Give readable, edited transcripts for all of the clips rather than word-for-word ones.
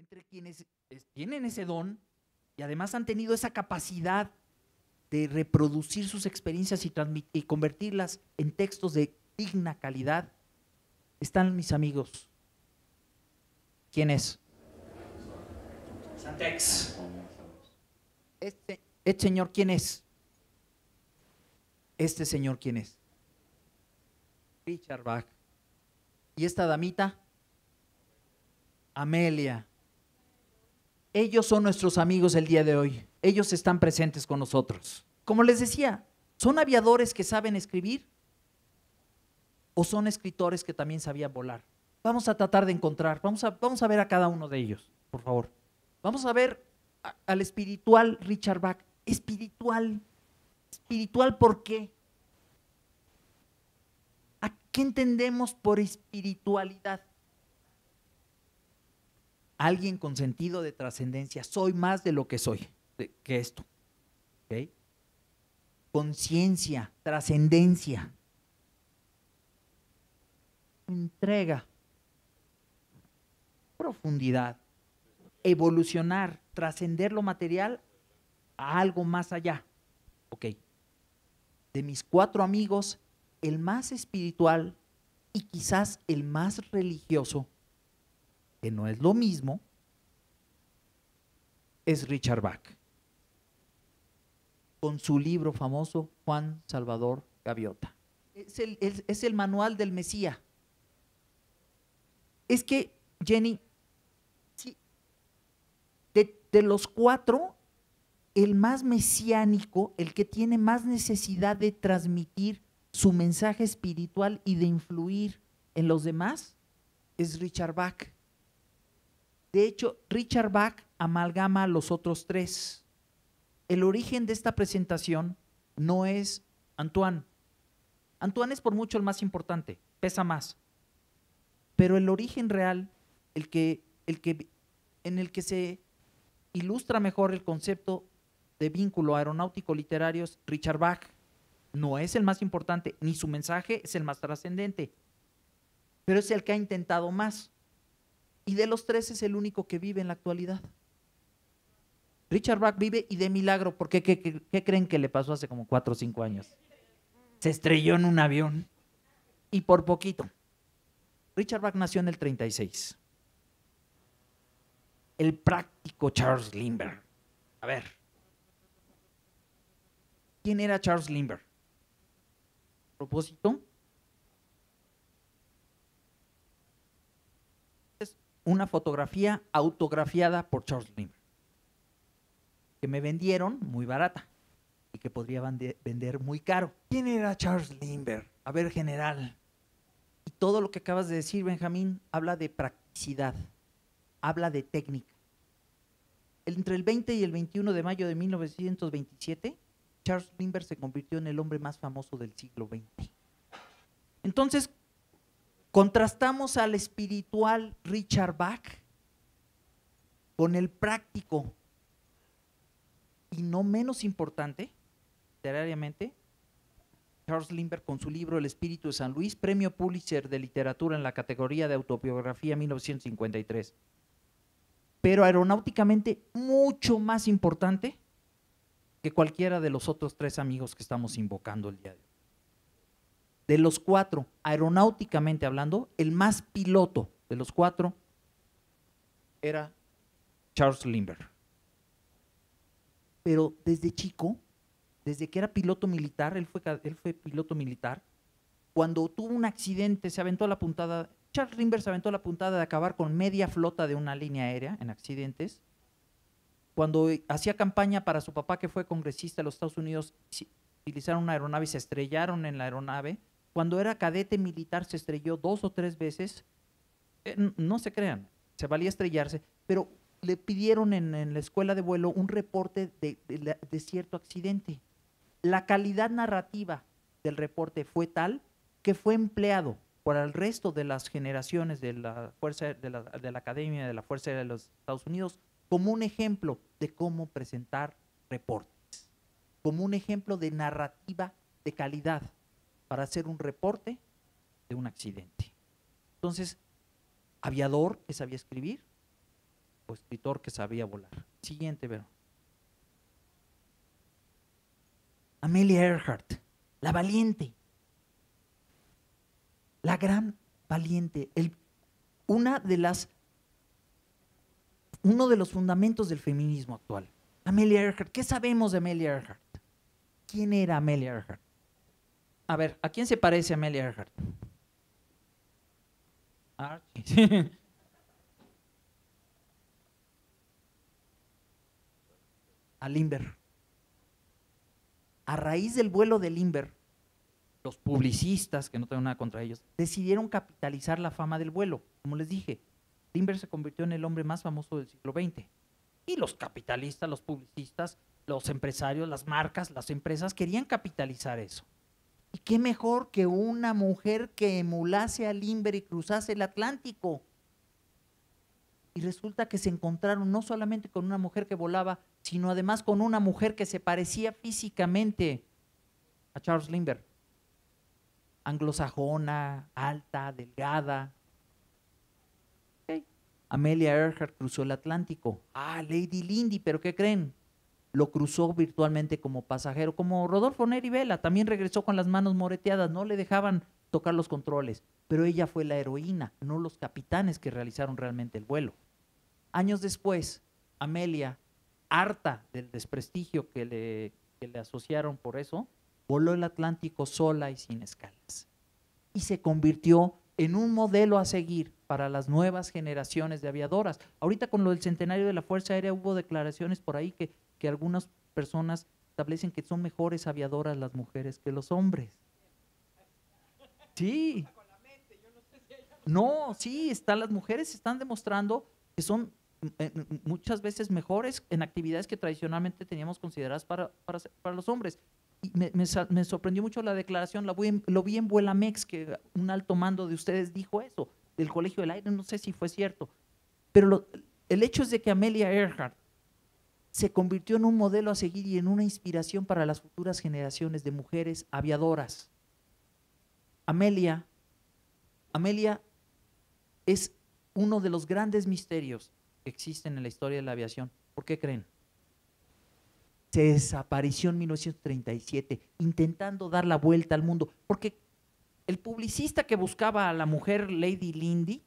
entre quienes tienen ese don y además han tenido esa capacidad de reproducir sus experiencias y convertirlas en textos de digna calidad, están mis amigos. ¿Quién es? Santex. Este señor, ¿quién es? Este señor, ¿quién es? Richard Bach. ¿Y esta damita? Amelia. Ellos son nuestros amigos el día de hoy. Ellos están presentes con nosotros. Como les decía, ¿son aviadores que saben escribir? ¿O son escritores que también sabían volar? Vamos a tratar de encontrar, vamos a ver a cada uno de ellos, por favor. Vamos a ver al espiritual Richard Bach. Espiritual. ¿Espiritual por qué? ¿A qué entendemos por espiritualidad? Alguien con sentido de trascendencia. Soy más de lo que soy, que esto. ¿Okay? Conciencia, trascendencia. Entrega. Profundidad. Evolucionar, trascender lo material a algo más allá. Ok. De mis 4 amigos, el más espiritual y quizás el más religioso, que no es lo mismo, es Richard Bach. Con su libro famoso, Juan Salvador Gaviota. Es el manual del Mesías. Es que, Jenny, sí, de los 4, el más mesiánico, el que tiene más necesidad de transmitir su mensaje espiritual y de influir en los demás, es Richard Bach. De hecho, Richard Bach amalgama a los otros 3. El origen de esta presentación no es Antoine. Antoine es por mucho el más importante, pesa más. Pero el origen real, en el que se ilustra mejor el concepto de vínculo aeronáutico literario es Richard Bach. No es el más importante, ni su mensaje es el más trascendente, pero es el que ha intentado más. Y de los 3 es el único que vive en la actualidad. Richard Bach vive y de milagro, porque ¿qué creen que le pasó hace como 4 o 5 años? Se estrelló en un avión y por poquito. Richard Bach nació en el 36. El práctico Charles Lindbergh. A ver, ¿quién era Charles Lindbergh? A propósito, es una fotografía autografiada por Charles Lindbergh, que me vendieron muy barata y que podría vender muy caro. ¿Quién era Charles Lindbergh? A ver, general. Y todo lo que acabas de decir, Benjamín, habla de practicidad, habla de técnica. Entre el 20 y el 21 de mayo de 1927, Charles Lindbergh se convirtió en el hombre más famoso del siglo XX. Entonces, contrastamos al espiritual Richard Bach con el práctico y no menos importante, literariamente, Charles Lindbergh con su libro El espíritu de San Luis, premio Pulitzer de literatura en la categoría de autobiografía 1953. Pero aeronáuticamente mucho más importante que cualquiera de los otros 3 amigos que estamos invocando el día de hoy. De los 4, aeronáuticamente hablando, el más piloto de los 4 era Charles Lindbergh. Pero desde chico, desde que era piloto militar, él fue piloto militar, cuando tuvo un accidente, se aventó a la puntada. Charles Lindbergh se aventó a la puntada de acabar con media flota de una línea aérea en accidentes. Cuando hacía campaña para su papá, que fue congresista de los Estados Unidos, utilizaron una aeronave y se estrellaron en la aeronave. Cuando era cadete militar se estrelló 2 o 3 veces. No se crean, se valía estrellarse, pero le pidieron en la escuela de vuelo un reporte de cierto accidente. La calidad narrativa del reporte fue tal que fue empleado por el resto de las generaciones de la fuerza de la Academia de la Fuerza Aérea de los Estados Unidos como un ejemplo de cómo presentar reportes, como un ejemplo de narrativa de calidad para hacer un reporte de un accidente. Entonces, aviador que sabía escribir, o escritor que sabía volar. Siguiente, Vero. Amelia Earhart, la valiente, la gran valiente, uno de los fundamentos del feminismo actual. Amelia Earhart, ¿qué sabemos de Amelia Earhart? ¿Quién era Amelia Earhart? A ver, ¿a quién se parece Amelia Earhart? Archie. A Lindbergh. A raíz del vuelo de Lindbergh, los publicistas, que no tengo nada contra ellos, decidieron capitalizar la fama del vuelo. Como les dije, Lindbergh se convirtió en el hombre más famoso del siglo XX. Y los capitalistas, los publicistas, los empresarios, las marcas, las empresas querían capitalizar eso. ¿Y qué mejor que una mujer que emulase a Lindbergh y cruzase el Atlántico? Y resulta que se encontraron no solamente con una mujer que volaba, sino además con una mujer que se parecía físicamente a Charles Lindbergh. Anglosajona, alta, delgada. Okay. Amelia Earhart cruzó el Atlántico. Lady Lindy, ¿pero qué creen? Lo cruzó virtualmente como pasajero, como Rodolfo Neri Vela, también regresó con las manos moreteadas, no le dejaban tocar los controles, pero ella fue la heroína, no los capitanes que realizaron realmente el vuelo. Años después, Amelia, harta del desprestigio que le asociaron por eso, voló el Atlántico sola y sin escalas. Y se convirtió en un modelo a seguir para las nuevas generaciones de aviadoras. Ahorita con lo del centenario de la Fuerza Aérea hubo declaraciones por ahí que algunas personas establecen que son mejores aviadoras las mujeres que los hombres. Sí. No, sí, las mujeres están demostrando que son muchas veces mejores en actividades que tradicionalmente teníamos consideradas para los hombres. Y me sorprendió mucho la declaración, lo vi en Vuelamex, que un alto mando de ustedes dijo eso, del Colegio del Aire, no sé si fue cierto, pero el hecho es de que Amelia Earhart se convirtió en un modelo a seguir y en una inspiración para las futuras generaciones de mujeres aviadoras. Amelia es uno de los grandes misterios que existen en la historia de la aviación. ¿Por qué creen? Se desapareció en 1937, intentando dar la vuelta al mundo, porque el publicista que buscaba a la mujer Lady Lindy,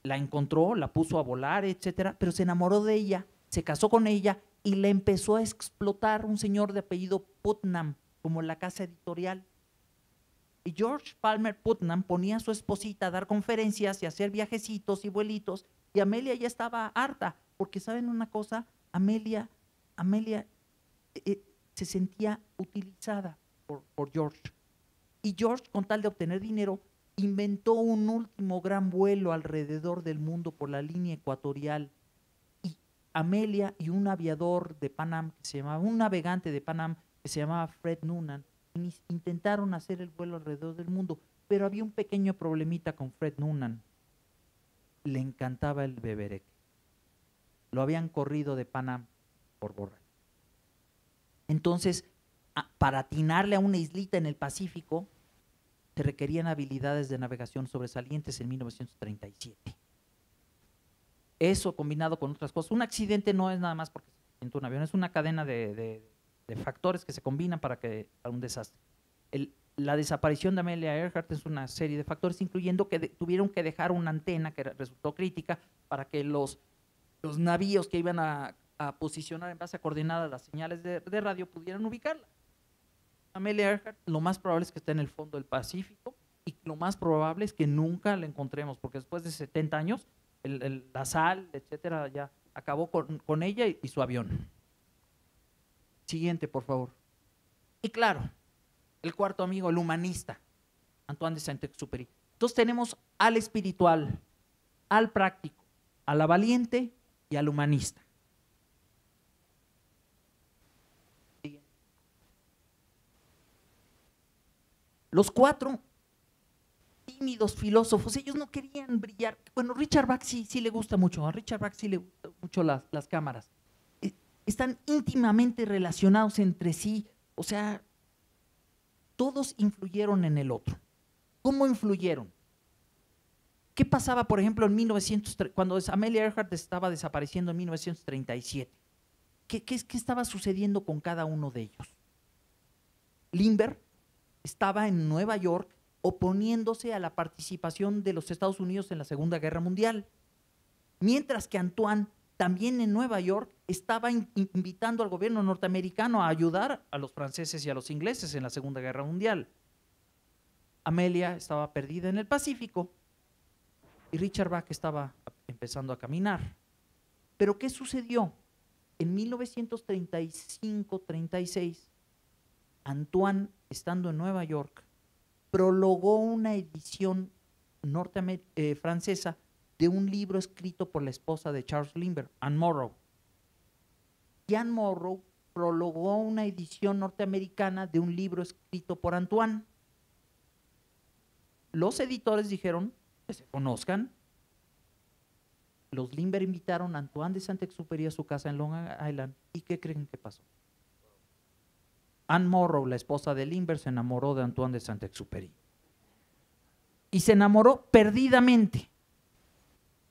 la encontró, la puso a volar, etcétera, pero se enamoró de ella, se casó con ella y la empezó a explotar un señor de apellido Putnam, como la casa editorial. Y George Palmer Putnam ponía a su esposita a dar conferencias y a hacer viajecitos y vuelitos, y Amelia ya estaba harta, porque ¿saben una cosa? Amelia se sentía utilizada por George. Y George, con tal de obtener dinero, inventó un último gran vuelo alrededor del mundo por la línea ecuatorial. Y Amelia y un aviador de Pan Am, un navegante de Pan Am que se llamaba Fred Noonan, intentaron hacer el vuelo alrededor del mundo, pero había un pequeño problemita con Fred Noonan. Le encantaba el beberé. Lo habían corrido de Pan Am por borracho. Entonces, para atinarle a una islita en el Pacífico, se requerían habilidades de navegación sobresalientes en 1937. Eso combinado con otras cosas. Un accidente no es nada más porque se accidentó un avión, es una cadena de factores que se combinan para un desastre. La desaparición de Amelia Earhart es una serie de factores, incluyendo que tuvieron que dejar una antena que resultó crítica para que los navíos que iban a posicionar en base a coordenadas las señales de radio pudieran ubicarla. Amelia Earhart, lo más probable es que esté en el fondo del Pacífico y lo más probable es que nunca la encontremos, porque después de 70 años, la sal, etcétera, ya acabó con ella y su avión. Siguiente, por favor. Y claro, el cuarto amigo, el humanista, Antoine de Saint-Exupéry. Entonces tenemos al espiritual, al práctico, a la valiente y al humanista. Los cuatro tímidos filósofos, ellos no querían brillar. Bueno, Richard Bach sí le gusta mucho, a Richard Bach sí le gustan mucho las cámaras. Están íntimamente relacionados entre sí, o sea, todos influyeron en el otro. ¿Cómo influyeron? ¿Qué pasaba, por ejemplo, en 1900, cuando Amelia Earhart estaba desapareciendo en 1937? ¿Qué estaba sucediendo con cada uno de ellos? Lindbergh estaba en Nueva York oponiéndose a la participación de los Estados Unidos en la Segunda Guerra Mundial, mientras que Antoine, también en Nueva York, estaba invitando al gobierno norteamericano a ayudar a los franceses y a los ingleses en la Segunda Guerra Mundial. Amelia estaba perdida en el Pacífico y Richard Bach estaba empezando a caminar. ¿Pero qué sucedió? En 1935-36, Antoine, estando en Nueva York, prologó una edición francesa de un libro escrito por la esposa de Charles Lindbergh, Anne Morrow. Y Anne Morrow prologó una edición norteamericana de un libro escrito por Antoine. Los editores dijeron que se conozcan. Los Lindbergh invitaron a Antoine de Saint-Exupéry a su casa en Long Island. ¿Y qué creen que pasó? Anne Morrow, la esposa de Lindbergh, se enamoró de Antoine de Saint-Exupéry. Y se enamoró perdidamente.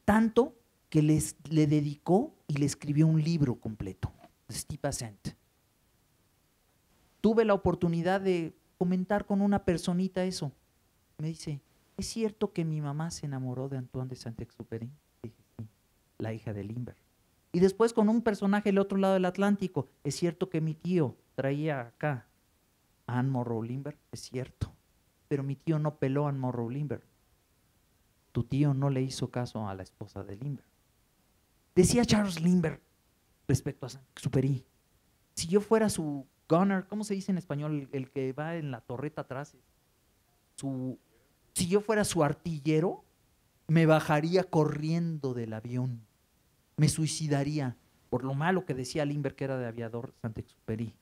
Tanto que le dedicó y le escribió un libro completo, Steve Ascent. Tuve la oportunidad de comentar con una personita eso. Me dice, ¿es cierto que mi mamá se enamoró de Antoine de Saint-Exupéry? Dije, sí, la hija de Lindbergh. Y después con un personaje del otro lado del Atlántico, ¿es cierto que mi tío traía acá a Anne Morrow Lindbergh? Es cierto, pero mi tío no peló a Anne Morrow Lindbergh. Tu tío no le hizo caso a la esposa de Lindbergh. Decía Charles Lindbergh respecto a Saint-Exupéry, si yo fuera su gunner, ¿cómo se dice en español? El que va en la torreta atrás. Si yo fuera su artillero, me bajaría corriendo del avión, me suicidaría, por lo malo que decía Lindbergh que era de aviador Saint-Exupéry.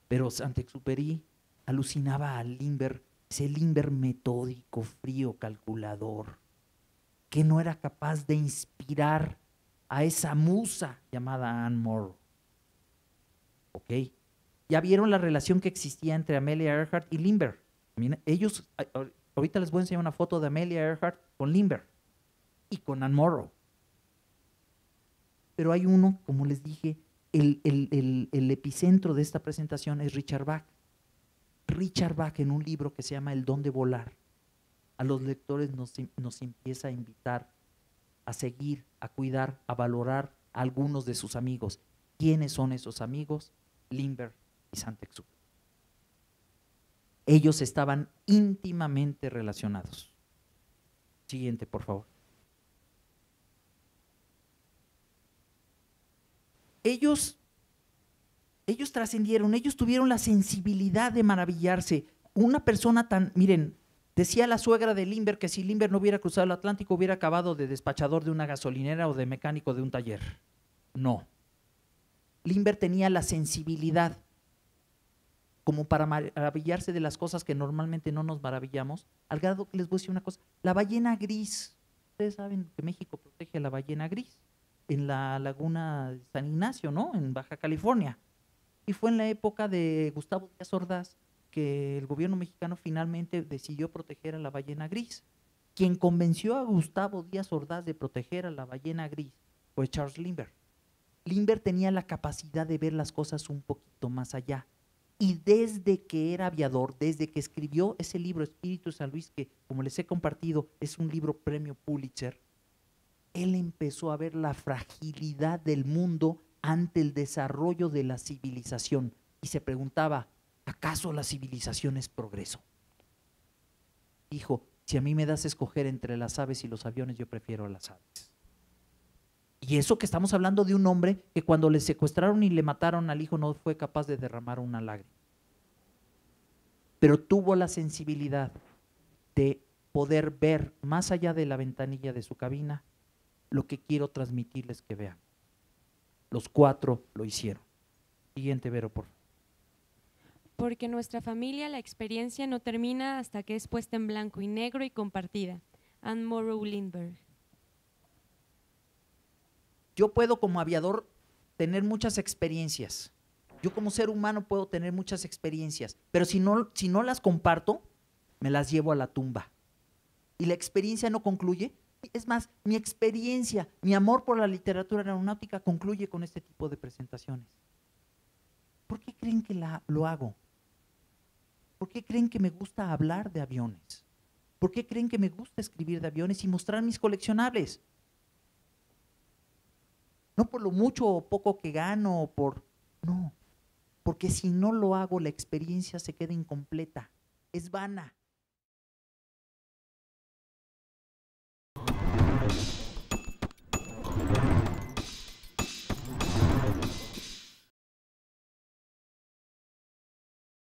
Pero Saint-Exupéry alucinaba a Lindbergh, ese Lindbergh metódico, frío, calculador, que no era capaz de inspirar a esa musa llamada Anne Morrow. ¿Ok? Ya vieron la relación que existía entre Amelia Earhart y Lindbergh. Ellos, ahorita les voy a enseñar una foto de Amelia Earhart con Lindbergh y con Anne Morrow. Pero hay uno, como les dije, el epicentro de esta presentación es Richard Bach. Richard Bach, en un libro que se llama El don de volar, a los lectores nos empieza a invitar a seguir, a cuidar, a valorar a algunos de sus amigos. ¿Quiénes son esos amigos? Lindbergh y Saint-Exupéry. Ellos estaban íntimamente relacionados. Siguiente, por favor. Ellos trascendieron, ellos tuvieron la sensibilidad de maravillarse. Una persona tan, miren, decía la suegra de Lindbergh que si Lindbergh no hubiera cruzado el Atlántico hubiera acabado de despachador de una gasolinera o de mecánico de un taller. No. Lindbergh tenía la sensibilidad como para maravillarse de las cosas que normalmente no nos maravillamos, al grado que les voy a decir una cosa, la ballena gris, ustedes saben que México protege a la ballena gris en la laguna de San Ignacio, ¿no? En Baja California. Y fue en la época de Gustavo Díaz Ordaz que el gobierno mexicano finalmente decidió proteger a la ballena gris. Quien convenció a Gustavo Díaz Ordaz de proteger a la ballena gris fue Charles Lindbergh. Lindbergh tenía la capacidad de ver las cosas un poquito más allá. Y desde que era aviador, desde que escribió ese libro Espíritu de San Luis, que como les he compartido es un libro premio Pulitzer, él empezó a ver la fragilidad del mundo ante el desarrollo de la civilización y se preguntaba, ¿acaso la civilización es progreso? Dijo, si a mí me das a escoger entre las aves y los aviones, yo prefiero a las aves. Y eso que estamos hablando de un hombre que cuando le secuestraron y le mataron al hijo no fue capaz de derramar una lágrima. Pero tuvo la sensibilidad de poder ver más allá de la ventanilla de su cabina lo que quiero transmitirles que vean. Los cuatro lo hicieron. Siguiente, Vero, por favor. Porque en nuestra familia la experiencia no termina hasta que es puesta en blanco y negro y compartida. Anne Morrow Lindbergh. Yo puedo como aviador tener muchas experiencias. Yo como ser humano puedo tener muchas experiencias, pero si no las comparto, me las llevo a la tumba. y la experiencia no concluye. Es más, mi experiencia, mi amor por la literatura aeronáutica concluye con este tipo de presentaciones. ¿Por qué creen que lo hago? ¿Por qué creen que me gusta hablar de aviones? ¿Por qué creen que me gusta escribir de aviones y mostrar mis coleccionables? No por lo mucho o poco que gano, no, porque si no lo hago, la experiencia se queda incompleta, es vana.